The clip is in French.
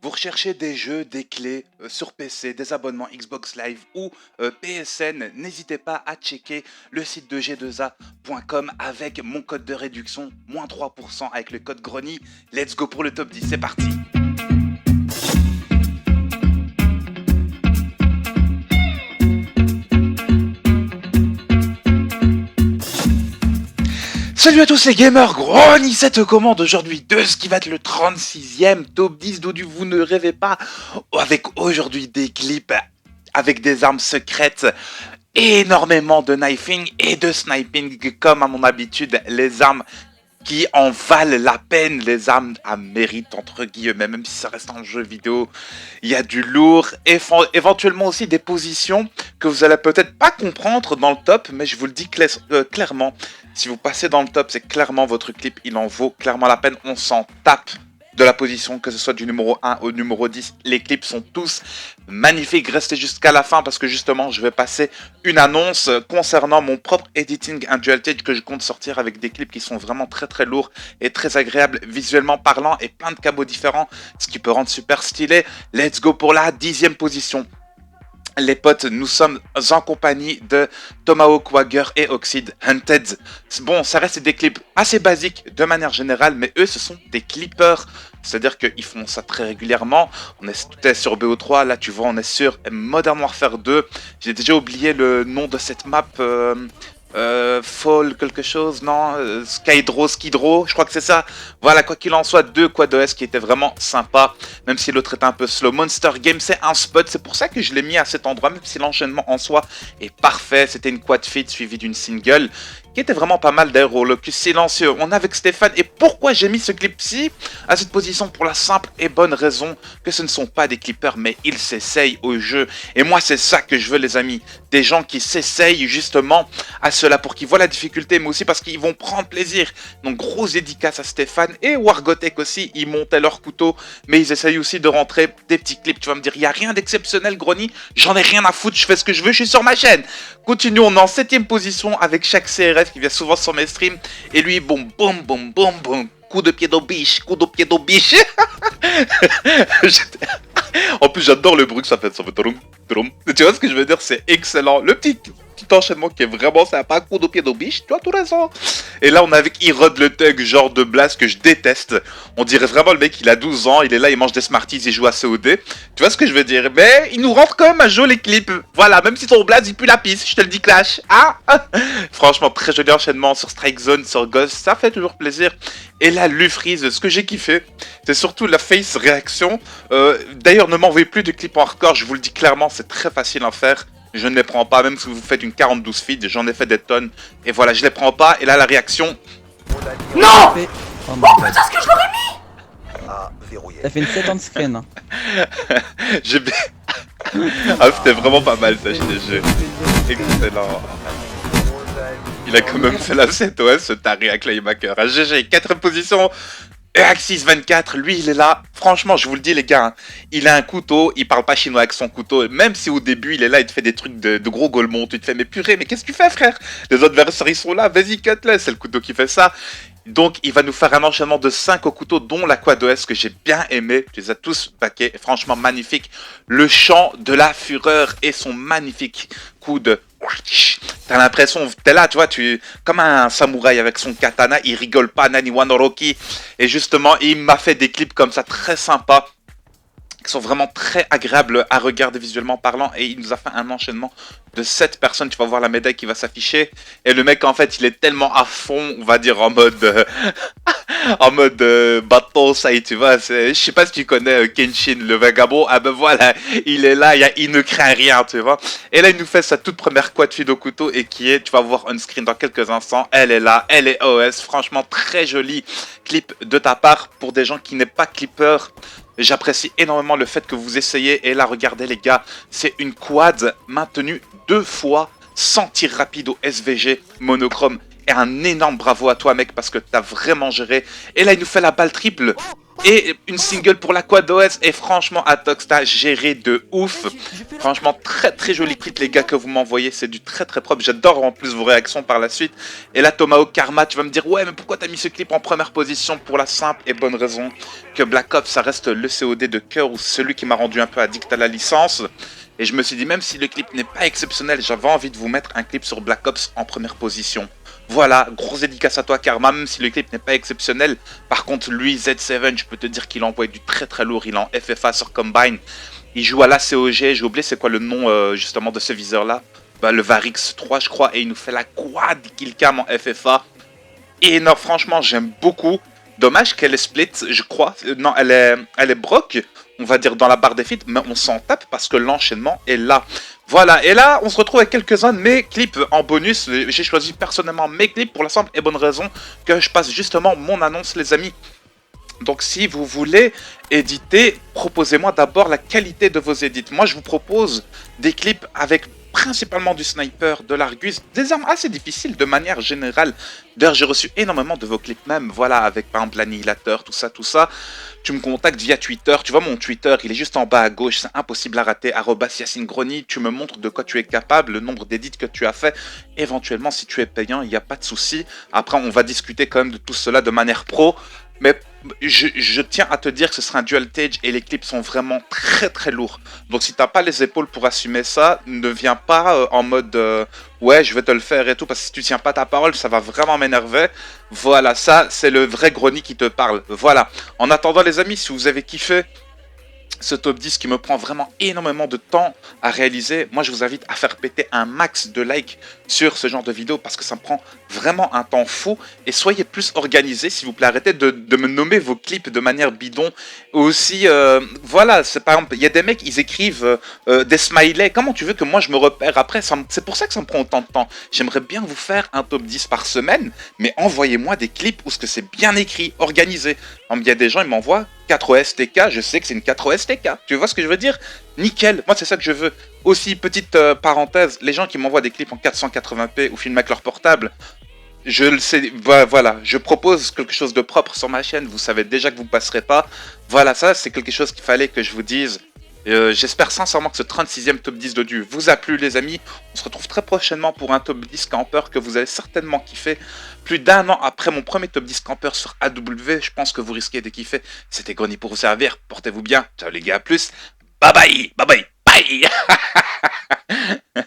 Vous recherchez des jeux, des clés sur PC, des abonnements Xbox Live ou PSN, n'hésitez pas à checker le site de g2a.com avec mon code de réduction, moins 3% avec le code GRONY. Let's go pour le top 10, c'est parti! Salut à tous les gamers, Grony cette commande aujourd'hui de ce qui va être le 36e top 10 d'Odu, vous ne rêvez pas, avec aujourd'hui des clips avec des armes secrètes, énormément de knifing et de sniping comme à mon habitude, les armes qui en valent la peine, les armes à mérite entre guillemets, même si ça reste un jeu vidéo, il y a du lourd, et éventuellement aussi des positions que vous allez peut-être pas comprendre dans le top, mais je vous le dis clairement, si vous passez dans le top, c'est clairement votre clip, il en vaut clairement la peine, on s'en tape de la position, que ce soit du numéro 1 au numéro 10, les clips sont tous magnifiques, restez jusqu'à la fin parce que justement je vais passer une annonce concernant mon propre editing Undualted que je compte sortir avec des clips qui sont vraiment très lourds et très agréables visuellement parlant et plein de cabos différents, ce qui peut rendre super stylé. Let's go pour la 10e position. Les potes, nous sommes en compagnie de Tomahawk Wagger et Oxide Hunted. Bon, ça reste des clips assez basiques de manière générale, mais eux, ce sont des clippers. C'est-à-dire qu'ils font ça très régulièrement. On est sur BO3, là tu vois, on est sur Modern Warfare 2. J'ai déjà oublié le nom de cette map... Fall quelque chose, non, Skydro, je crois que c'est ça. Voilà, quoi qu'il en soit, deux quad OS qui étaient vraiment sympas, même si l'autre était un peu slow. Monster Game, c'est un spot, c'est pour ça que je l'ai mis à cet endroit, même si l'enchaînement en soi est parfait. C'était une quad feed suivie d'une single, qui était vraiment pas mal d'ailleurs au locus silencieux. On est avec Stéphane, et pourquoi j'ai mis ce clip-ci à cette position? Pour la simple et bonne raison que ce ne sont pas des clippers, mais ils s'essayent au jeu. Et moi, c'est ça que je veux, les amis. Des gens qui s'essayent justement à cela pour qu'ils voient la difficulté, mais aussi parce qu'ils vont prendre plaisir. Donc, grosse dédicace à Stéphane et Wargotek aussi. Ils montaient leur couteau, mais ils essayent aussi de rentrer des petits clips. Tu vas me dire, il n'y a rien d'exceptionnel, Grony. J'en ai rien à foutre, je fais ce que je veux, je suis sur ma chaîne. Continuons, on est en 7ème position avec chaque CRF qui vient souvent sur mes streams. Et lui, boum, boum, boum, boum, boum. Coup de pied d'au biche, coup de pied d'au biche. En plus, j'adore le bruit que ça fait. Ça fait trum, trum. Tu vois ce que je veux dire? C'est excellent. Le petit enchaînement qui est vraiment sympa. Coup de pied d'au biche, tu as tout raison. Et là, on est avec Irod le Thug, genre de blast que je déteste. On dirait vraiment le mec, il a 12 ans, il est là, il mange des Smarties, il joue à COD. Tu vois ce que je veux dire? Mais il nous rentre quand même un joli clip. Voilà, même si son blast, il pue la pisse. Je te le dis, Clash. Ah franchement, très joli enchaînement sur Strike Zone, sur Ghost. Ça fait toujours plaisir. Et là, Lufreeze, ce que j'ai kiffé, c'est surtout la face réaction. D'ailleurs, ne m'envoyez plus de clips en hardcore, je vous le dis clairement, c'est très facile à faire. Je ne les prends pas, même si vous faites une 42 feed, j'en ai fait des tonnes. Et voilà, je les prends pas, et là, la réaction... Non! Oh putain, ce que je l'aurais mis! Ça fait une 7 ans screen. Hein. J'ai bien... Ah, c'était vraiment pas mal, ça, je te jure. Excellent. Il a quand même fait la 7OS, ce taré à Claymaker. À GG, 4ème position. Et Axis 24, lui, il est là. Franchement, je vous le dis, les gars, hein, il a un couteau, il parle pas chinois avec son couteau. Même si au début, il est là, il te fait des trucs de gros golemons. Tu te fais, mais purée, mais qu'est-ce que tu fais, frère? Les autres adversaires, ils sont là, vas-y, cut-le. C'est le couteau qui fait ça. Donc, il va nous faire un enchaînement de 5 au couteau, dont la quad OS que j'ai bien aimé. Tu les as tous paquets. Franchement, magnifique. Le chant de la fureur et son magnifique coup de... T'as l'impression, t'es là, tu vois, comme un samouraï avec son katana, il rigole pas, Nani Wanoroki. Et justement, il m'a fait des clips comme ça, très sympas, qui sont vraiment très agréables à regarder visuellement parlant. Et il nous a fait un enchaînement de 7 personnes. Tu vas voir la médaille qui va s'afficher. Et le mec, en fait, il est tellement à fond, on va dire en mode... en mode bateau, ça y tu vois, je sais pas si tu connais Kenshin, le vagabond, ah ben voilà, il est là, il ne craint rien, tu vois. Et là, il nous fait sa toute première quad feed au couteau et qui est, tu vas voir on screen dans quelques instants, elle est là, elle est OS, franchement très joli clip de ta part pour des gens qui n'est pas clipper. J'apprécie énormément le fait que vous essayez, et là, regardez les gars, c'est une quad maintenue 2 fois sans tir rapide au SVG monochrome. Et un énorme bravo à toi, mec, parce que t'as vraiment géré. Et là, il nous fait la balle triple. Et une single pour la QuadOS. Et franchement, Atox t'as géré de ouf. Franchement, très très joli clip les gars que vous m'envoyez. C'est du très très propre. J'adore en plus vos réactions par la suite. Et là, Tomahawk Karma, tu vas me dire, ouais, mais pourquoi t'as mis ce clip en première position? Pour la simple et bonne raison que Black Ops, ça reste le COD de cœur ou celui qui m'a rendu un peu addict à la licence. Et je me suis dit, même si le clip n'est pas exceptionnel, j'avais envie de vous mettre un clip sur Black Ops en première position. Voilà, grosse dédicace à toi Karma, même si le clip n'est pas exceptionnel. Par contre, lui, Z7, je peux te dire qu'il envoie du très très lourd. Il est en FFA sur Combine. Il joue à la COG, j'ai oublié c'est quoi le nom justement de ce viseur-là. Bah, le Varix 3, je crois, et il nous fait la quad killcam en FFA. Et non, franchement, j'aime beaucoup. Dommage qu'elle est split, je crois. Non, elle est broke, on va dire, dans la barre des feats, mais on s'en tape parce que l'enchaînement est là. Voilà, et là, on se retrouve avec quelques-uns de mes clips en bonus. J'ai choisi personnellement mes clips pour la simple et bonne raison que je passe justement mon annonce, les amis. Donc si vous voulez éditer, proposez-moi d'abord la qualité de vos édits. Moi, je vous propose des clips avec principalement du sniper, de l'argus, des armes assez difficiles de manière générale. D'ailleurs, j'ai reçu énormément de vos clips même, voilà, avec par exemple l'annihilateur, tout ça, tout ça. Tu me contactes via Twitter, tu vois mon Twitter, il est juste en bas à gauche, c'est impossible à rater, @YacineGrony, tu me montres de quoi tu es capable, le nombre d'édits que tu as fait. Éventuellement, si tu es payant, il n'y a pas de souci. Après, on va discuter quand même de tout cela de manière pro. Mais je tiens à te dire que ce sera un dual stage et les clips sont vraiment très très lourds. Donc si t'as pas les épaules pour assumer ça, ne viens pas en mode ouais je vais te le faire et tout, parce que si tu tiens pas ta parole ça va vraiment m'énerver. Voilà, ça c'est le vrai Grony qui te parle. Voilà, en attendant les amis, si vous avez kiffé ce top 10 qui me prend vraiment énormément de temps à réaliser, moi je vous invite à faire péter un max de likes sur ce genre de vidéo parce que ça me prend vraiment un temps fou. Et soyez plus organisés s'il vous plaît, arrêtez de me nommer vos clips de manière bidon. Aussi, voilà, c'est par exemple, il y a des mecs, ils écrivent des smileys, comment tu veux que moi je me repère après? C'est pour ça que ça me prend autant de temps. J'aimerais bien vous faire un top 10 par semaine, mais envoyez-moi des clips où ce que c'est bien écrit, organisé. Il y a des gens, ils m'envoient 4OS TK, je sais que c'est une 4OS TK. Tu vois ce que je veux dire? Nickel, moi c'est ça que je veux. Aussi, petite parenthèse, les gens qui m'envoient des clips en 480p ou filment avec leur portable, je le sais, voilà, je propose quelque chose de propre sur ma chaîne, vous savez déjà que vous ne passerez pas. Voilà, ça c'est quelque chose qu'il fallait que je vous dise. J'espère sincèrement que ce 36e top 10 de Dieu vous a plu les amis. On se retrouve très prochainement pour un top 10 campeur que vous allez certainement kiffer. Plus d'un an après mon premier top 10 campeur sur AW, je pense que vous risquez de kiffer. C'était Grony pour vous servir, portez-vous bien. Ciao les gars, à plus. Bye bye, bye bye, bye.